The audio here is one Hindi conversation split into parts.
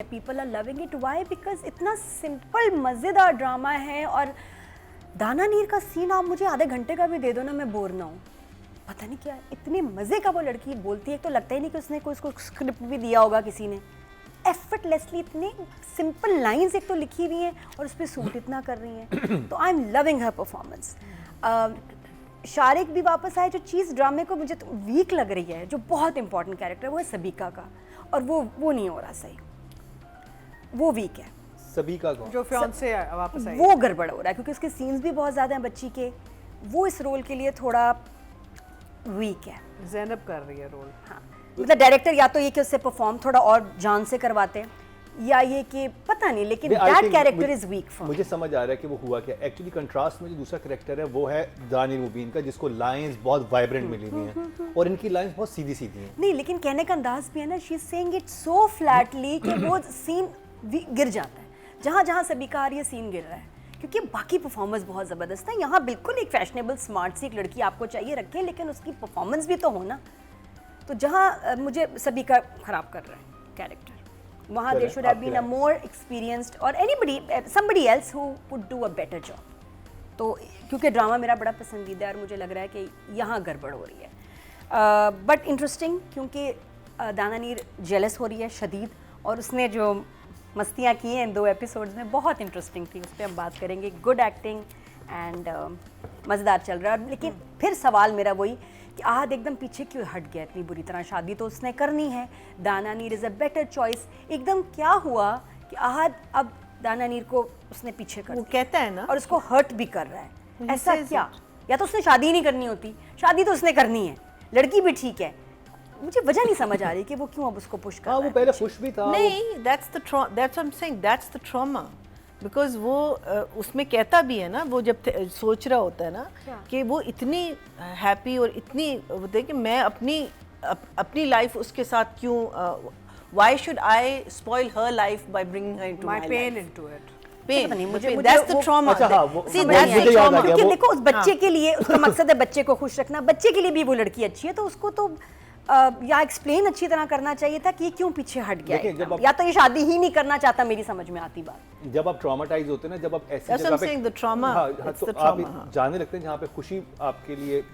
People are loving it, why? Because इतना सिंपल मज़ेदार ड्रामा है। और दाना नीर का सीन आप मुझे आधे घंटे का भी दे दो ना, मैं बोर ना हूँ। पता नहीं क्या इतने मज़े का वो लड़की बोलती है, तो लगता ही नहीं कि उसने कोई उसको स्क्रिप्ट भी दिया होगा किसी ने। एफर्टलेसली इतने सिंपल लाइंस एक तो लिखी हुई हैं और उस पर सूट इतना कर रही हैं। तो I am loving her performance. Shariq भी वापस आए। जो चीज़ ड्रामे को मुझे तो वीक लग रही है, जो बहुत इंपॉर्टेंट कैरेक्टर वो है सबीका का, और वो नहीं हो रहा सही, वो वीक है। सबीका को जो फियांसे वापस आई, वो गड़बड़ हो रहा है क्योंकि उसके सीन्स भी बहुत ज़्यादा हैं बच्ची के। वो इस रोल के लिए थोड़ा वीक है। ज़ैनब कर रही है रोल। हाँ, मतलब डायरेक्टर या तो ये कि उससे परफॉर्म थोड़ा और जान से करवाते हैं, या ये कि पता नहीं, लेकिन that character is weak for. मुझे समझ आ रहा है कि वो हुआ क्या। एक्चुअली कंट्रास्ट में जो दूसरा कैरेक्टर है वो है दानिर मुबीन का, जिसको लाइंस बहुत वाइब्रेंट मिली हुई हैं और इनकी लाइंस बहुत सीधी सीधी हैं। नहीं, लेकिन कहने का अंदाज भी है ना, she is saying it so Flatley कि वो सीन गिर जाता है। जहाँ जहाँ सबीका आ रही है सीन गिर रहा है, क्योंकि बाकी परफॉर्मेंस बहुत ज़बरदस्त है। यहाँ बिल्कुल एक फैशनेबल स्मार्ट सी एक लड़की आपको चाहिए रखें, लेकिन उसकी परफॉर्मेंस भी तो हो ना। तो जहाँ मुझे सबीका खराब कर रहा है कैरेक्टर, वहाँ they should have been a more experienced or anybody somebody else who would do a better job. तो क्योंकि ड्रामा मेरा बड़ा पसंदीदा है और मुझे लग रहा है कि यहाँ गड़बड़ हो रही है। बट इंटरेस्टिंग, क्योंकि दाना नीर जेलस हो रही है शदीद, और उसने जो मस्तियाँ की हैं इन 2 एपिसोड्स में बहुत इंटरेस्टिंग थी। उस पर हम बात करेंगे। गुड एक्टिंग एंड मज़ेदार चल रहा है। लेकिन फिर सवाल मेरा वही कि आहद एकदम पीछे क्यों हट गया इतनी बुरी तरह? शादी तो उसने करनी है, दाना नीर इज़ अ बेटर चॉइस। एकदम क्या हुआ कि आहद अब दाना नीर को उसने पीछे कर वो दिया कहता है ना, और उसको हर्ट भी कर रहा है। ऐसा क्या? या तो उसने शादी नहीं करनी होती, शादी तो उसने करनी है, लड़की भी ठीक है। मुझे वजह नहीं समझ आ रही कि वो क्यों अब उसको पुश कर रहा है। वो पहले खुश भी था। नहीं, that's what I'm saying, that's the trauma, because वो उसमें कहता भी है ना, वो जब सोच रहा होता है ना कि वो इतनी हैप्पी और इतनी होते कि मैं अपनी लाइफ उसके साथ क्यों, why should I spoil her life by bringing her into my pain life? into it. Pain, मुझे that's the trauma. अच्छा, हाँ, वो- See, वो that's मुझे the याद आ trauma. गया। क्योंकि वो- देखो उस बच्चे के लिए उसका मकसद है बच्चे को खुश रखना, बच्चे के लिए भी वो लड़की अच्छी है, तो उसको तो या एक्सप्लेन अच्छी तरह करना चाहिए था कि ये क्यों पीछे हट गया देखिए, एकदम। या तो ये शादी ही नहीं करना चाहता, मेरी समझ में आती बात। जब आप ट्रॉमाटाइज होते हैं ना, जब आप ऐसी That's जगह what I'm पे saying, the trauma, it's तो the आप trauma, हाँ। जाने लगते हैं जहाँ पे खुशी आपके लिए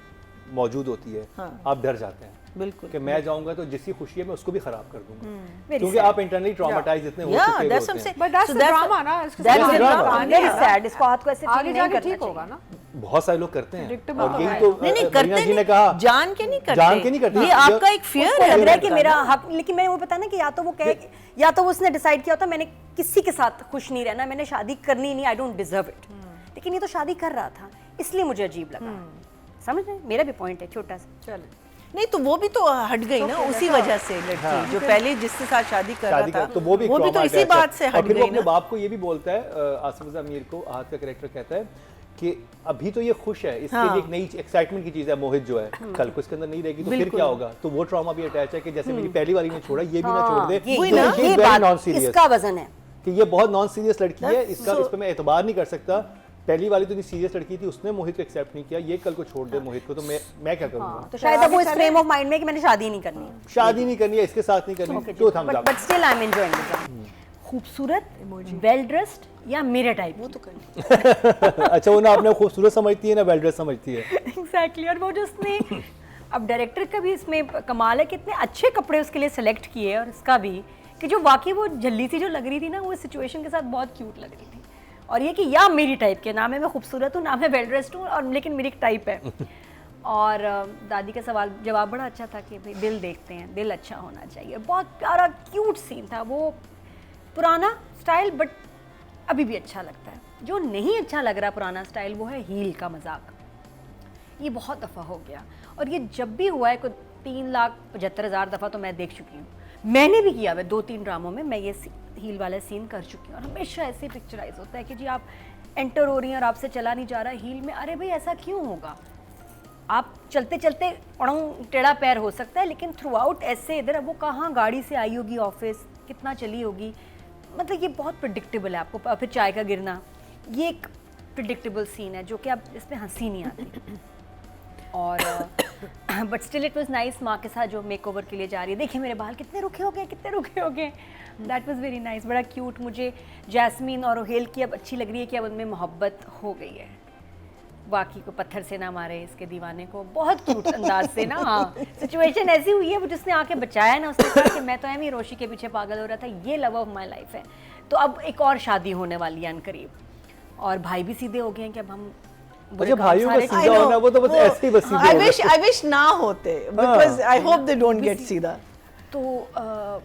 मौजूद होती है, आप डर जाते हैं बिल्कुल कि मैं जाऊंगा तो जिसकी खुशी है मैं उसको भी खराब कर दूंगा, Very क्योंकि sad. आप इंटरनली ट्रॉमाटाइज इतने हो Yeah, चुके that's what होते I'm हैं। saying. But that's So the drama ना, That's the drama. Very sad. इसको हाथ को ऐसे आगे feel जाके नहीं ठीक करना होगा ना। बहुत सारे लोग करते हैं Predictable और यही है। तो नहीं रीना करते जी ने नहीं, कहा जान के नहीं करते, जान के नहीं करते। ये आपका एक फियर उसको है। लग रहा है कि अंदर मेरा का ना। हक, लेकिन मैंने वो पता ना कि या तो वो कहे, या तो उसने डिसाइड किया होता मैंने किसी के साथ खुश नहीं रहना, मैंने शादी करनी नहीं, आई डोंट डिजर्व इट। लेकिन ये तो शादी कर रहा था, इसलिए मुझे अजीब लगा। समझ रहे? मेरा भी पॉइंट है छोटा सा। चलो, नहीं तो वो भी तो हट गई ना उसी वजह से लड़की, जो पहले जिसके साथ शादी कर रहा था, तो वो भी तो trauma इसी attached है। बात से और हट फिर वो गई अपने ना। बाप को ये भी बोलता है, आसिफ रज़ा मीर को आहत का कैरेक्टर कहता है कि अभी तो ये खुश है, इसके लिए एक नई एक्साइटमेंट की चीज है मोहित जो है, कल को इसके अंदर नहीं रहेगी तो फिर क्या होगा। तो वो ट्रॉमा भी अटैच है कि जैसे मेरी पहली वाली ने छोड़ा, ये भी ना छोड़ दे। ये बात इसका वजन है कि ये बहुत नॉन सीरियस लड़की है, इसका इस पे मैं एतबार नहीं कर सकता। पहली वाली तो इतनी सीरियस लड़की थी, उसने मोहित को एक्सेप्ट नहीं किया, ये कल को छोड़ दे मोहित को, तो मैं क्या करूंगा। तो शायद अब वो इस फ्रेम ऑफ माइंड में कि मैंने शादी नहीं करनी है, शादी नहीं करनी है, इसके साथ नहीं करनी, तो थम जा। But still I am enjoying it. खूबसूरत, वेल ड्रेस्ड या मेरे टाइप, वो तो अच्छा, वो ना आपने खूबसूरत समझती है ना वेल ड्रेस समझती है। एग्जैक्टली। और वो जो उसने अब डायरेक्टर का भी इसमें कमाल है, कितने अच्छे कपड़े उसके लिए सेलेक्ट किए, और इसका भी कि जो वाकई वो जल्दी सी जो लग रही थी ना, वो सिचुएशन के साथ बहुत क्यूट लग रही थी। और ये कि या मेरी टाइप के, ना मैं खूबसूरत हूँ, ना मैं वेल ड्रेस्ड हूँ, और लेकिन मेरी एक टाइप है। और दादी का सवाल जवाब बड़ा अच्छा था कि भाई दिल देखते हैं, दिल अच्छा होना चाहिए। बहुत प्यारा क्यूट सीन था वो, पुराना स्टाइल बट अभी भी अच्छा लगता है। जो नहीं अच्छा लग रहा पुराना स्टाइल, वो है हील का मजाक। ये बहुत दफ़ा हो गया, और ये जब भी हुआ है कोई 3,75,000 दफ़ा तो मैं देख चुकी हूँ। मैंने भी किया है 2-3 ड्रामों में, मैं ये हील वाला सीन कर चुकी हूँ। और हमेशा ऐसे पिक्चराइज होता है कि जी आप एंटर हो रही हैं और आपसे चला नहीं जा रहा हील में। अरे भाई ऐसा क्यों होगा? आप चलते चलते टेढ़ा पैर हो सकता है, लेकिन थ्रू आउट ऐसे इधर, वो कहाँ गाड़ी से आई होगी ऑफिस, कितना चली होगी, मतलब ये बहुत प्रिडिक्टेबल है। आपको फिर चाय का गिरना, ये एक प्रिडिक्टेबल सीन है जो कि अब इसमें हंसी नहीं आती। और but still it was nice माँ के साथ जो मेकओवर के लिए जा रही है, देखिए मेरे बाल कितने रुखे हो गए, कितने रुखे हो गए, दैट वाज वेरी नाइस, बड़ा क्यूट। मुझे जैस्मीन और रोहेल की अब अच्छी लग रही है कि अब उनमें मोहब्बत हो गई है, बाकी को पत्थर से ना मारे इसके दीवाने को, बहुत क्यूट अंदाज से ना। हाँ, सिचुएशन ऐसी हुई है, वो जिसने आके बचाया ना, उसने कहा कि मैं तो एम ही रोशी के पीछे पागल हो रहा था, ये लव ऑफ माई लाइफ है। तो अब एक और शादी होने वाली है अनकरीब, और भाई भी सीधे हो गए हैं कि अब हम अच्छा भाइयों का सीधा होना वो तो बस ऐसे ही बस सीधे हो गए। I wish ना होते, because I hope they don't get सीधा। तो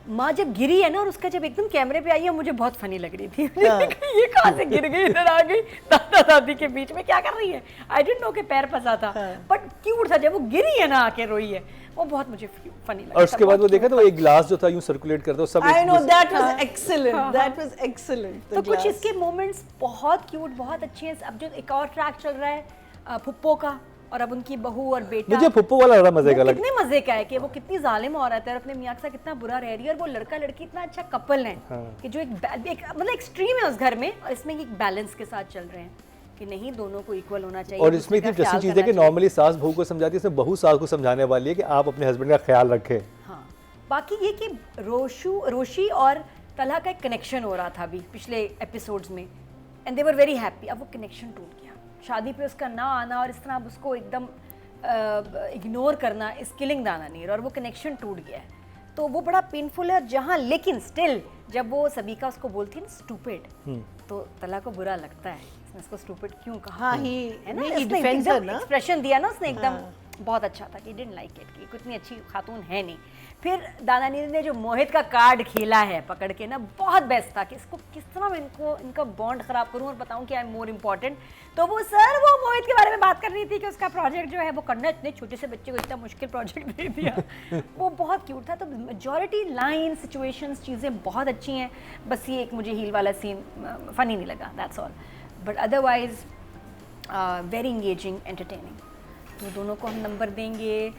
माँ जब गिरी है ना, और उसका जब एकदम कैमरे पे आई है, मुझे बहुत फनी लग रही थी। ये कहाँ से गिर गई, इधर आ गई, दादा दादी के बीच में क्या कर रही है, आई डिडंट नो कि पैर फंसा था, बट क्यूट था जब वो गिरी है ना, आके रोई है, वो बहुत मुझे फनी लगा। और उसके बाद वो देखा तो वो एक ग्लास जो था यूं सर्कुलेट करता, सब I know, that was excellent, that was excellent। तो कुछ इसके मोमेंट्स बहुत क्यूट, बहुत अच्छे हैं। अब जो एक और ट्रैक चल रहा है फुप्पो का, और अब उनकी बहू और बेटा, मुझे फुप्पो वाला बड़ा मजे का लगा। कितने मजे का है कि वो कितनी जालिम औरत है और अपने मियाँ के साथ कितना बुरा रह रही है, और वो लड़का लड़की इतना अच्छा कपल है कि जो एक मतलब एक्सट्रीम है उस घर में, और इसमें एक बैलेंस के साथ चल रहे हैं कि नहीं, दोनों को इक्वल होना चाहिए। और इसमें इतनी इंटरेस्टिंग चीज है कि नॉर्मली सास बहू को समझाती है, इसमें बहू सास को समझाने वाली है कि आप अपने हस्बैंड का ख्याल रखें। हाँ, बाकी ये कि रोशी और तलहा का एक कनेक्शन हो रहा था अभी पिछले एपिसोड्स में, and they were very happy. अब वो कनेक्शन टूट गया, शादी पे उसका ना आना और इस तरह उसको एकदम इग्नोर करना इज किलिंग दानानीर, और वो कनेक्शन टूट गया है, तो वो बड़ा पेनफुल है। जहाँ लेकिन स्टिल जब वो सबीका उसको बोलती है ना स्टूपिड, तो तला को बुरा लगता है, इसने उसको स्टूपिड क्यों कहा, हाँ, है ना, he इसने defends एकदम her ना। एक्सप्रेशन दिया ना उसने, एकदम बहुत अच्छा था कि डिडंट लाइक इट, कि कितनी अच्छी खातून है नहीं। फिर दानानीर ने जो मोहित का कार्ड खेला है पकड़ के ना, बहुत बेस्ट था कि इसको किस तरह मैं इनका बॉन्ड खराब करूं और बताऊं कि आई एम मोर इम्पोर्टेंट। तो वो मोहित के बारे में बात कर रही थी कि उसका प्रोजेक्ट जो है वो करना, इतने छोटे से बच्चे को इतना मुश्किल प्रोजेक्ट दे दिया। वो बहुत क्यूट था। तो मेजॉरिटी लाइन सिचुएशंस चीज़ें बहुत अच्छी हैं, बस ये एक मुझे हील वाला सीन फनी नहीं लगा, that's all, but otherwise very engaging, entertaining. तो दोनों को हम नंबर देंगे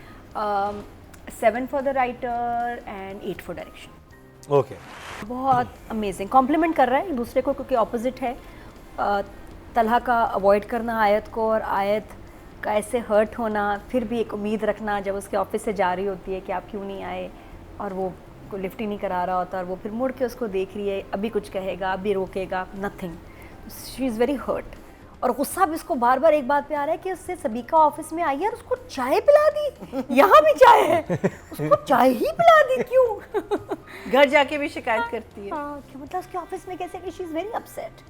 7 for the writer and 8 for direction. Okay, बहुत अमेजिंग, कॉम्प्लीमेंट कर रहा है एक दूसरे को, क्योंकि ऑपोजिट है। तलहा का अवॉइड करना आयत को, और आयत का ऐसे हर्ट होना, फिर भी एक उम्मीद रखना जब उसके ऑफिस से जा रही होती है कि आप क्यों नहीं आए, और वो को लिफ्ट ही नहीं करा रहा होता, और वो फिर मुड़ के उसको देख रही है, अभी कुछ कहेगा, अभी रोकेगा, nothing, she is very hurt. और गुस्सा भी इसको बार बार एक बात पे आ रहा है कि उससे सबीका ऑफिस में आई है और उसको चाय पिला दी, यहाँ भी चाय है, उसको चाय ही पिला दी, क्यों? घर जाके भी शिकायत करती है। हाँ, कि मतलब उसके ऑफिस में कैसे कि शी इज वेरी अपसेट।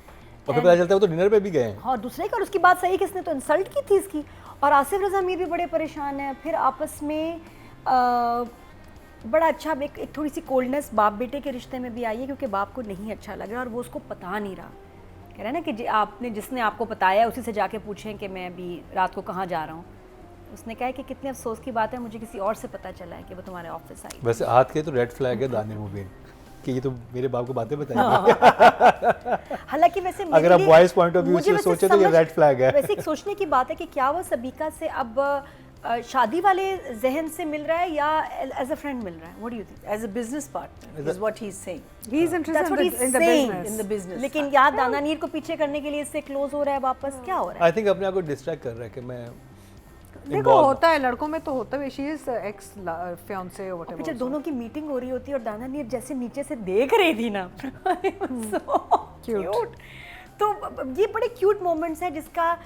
और फिर पता चलता है वो तो डिनर पे भी गए हैं। हाँ, दूसरे का, और उसकी बात सही, किसने तो इंसल्ट की थी इसकी। और आसिफ रज़ा मीर भी बड़े परेशान हैं। फिर आपस में बड़ा अच्छा एक थोड़ी सी कोल्डनेस बाप बेटे के रिश्ते में भी आई है, क्योंकि बाप को नहीं अच्छा लग रहा और वो उसको पता नहीं रहा। कह रहा है ना कि जिसने आपको बताया उसी से जाके पूछें कि मैं अभी रात को कहाँ जा रहा हूँ। उसने कहा कि कितने अफसोस की बात है, मुझे किसी और से पता चला है कि वो तुम्हारे ऑफिस आई। वैसे हाथ के तो रेड फ्लैग है दानिर मुबीन कि ये तो मेरे बाप को बातें बताएंगे। हालांकि वैसे अगर आप वॉइस पॉइंट ऑफ व्यू से सोचे तो ये रेड फ्लैग है। वैसे एक सोचने की बात है कि क्या वो सबीका से अब शादी वाले जहन से मिल रहा है या एज अ फ्रेंड मिल रहा है? What do you think? As a business partner is what he's saying. He's interested That's what he's in the saying. business. In the business. लेकिन याद दानानीर को पीछे करने के लिए इससे क्लोज हो रहा है वापस, क्या हो रहा है? आई थिंक अपने आप को डिस्ट्रैक्ट कर रहा है कि मैं देखो होता है लड़कों में तो होता है, शी इज एक्स फियांसे और जब व्हाटएवर। दोनों की मीटिंग हो रही होती है और दानानीर जैसे नीचे से देख रही थी ना, so cute. तो ये बड़े क्यूट मोमेंट्स हैं जिसका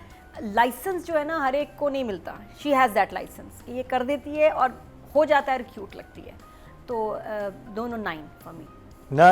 लाइसेंस जो है ना हर एक को नहीं मिलता। शी हैज़ दैट लाइसेंस कि ये कर देती है और हो जाता है और क्यूट लगती है। तो दोनों 9 फॉर मी।